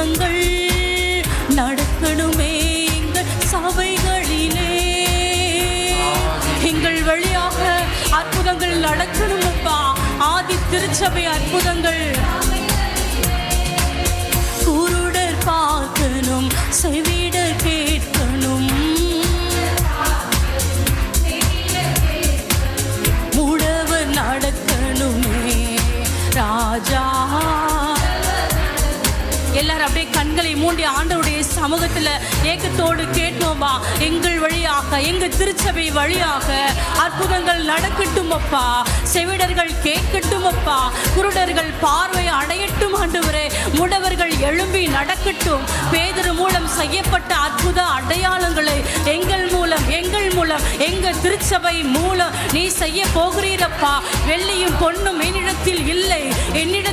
அற்புதங்கள் நடக்கணுமே எங்கள் சபைகளிலே. எங்கள் வழியாக அற்புதங்கள் நடக்கணும் அப்பா. ஆதி திருச்சபை அற்புதங்கள். குருடர் பார்க்கணும், செவிடர் கேட்கணும், முடவர் நடக்கணுமே ராஜா. எல்லாரும் அப்படியே கண்களை மூடி ஆண்டவருடைய சமூகத்தில் ஏக்கத்தோடு கேட்போமா. எங்கள் வழியாக, எங்கள் திருச்சபை வழியாக அற்புதங்கள் நடக்கட்டும் அப்பா. செவிடர்கள் கேட்கட்டும் அப்பா. குருடர்கள் பார்வை அடையட்டும் ஆண்டவரே. முடவர்கள் எழும்பி நடக்கட்டும். பேதுரு மூலம் செய்யப்பட்ட அற்புத அடையாளங்களை எங்கள் மூலம் எங்கள் திருச்சபை மூலம் நீ செய்ய போகிறீரப்பா. வெள்ளியும் பொன்னும் என்னிடத்தில் இல்லை, என்னிடத்தில்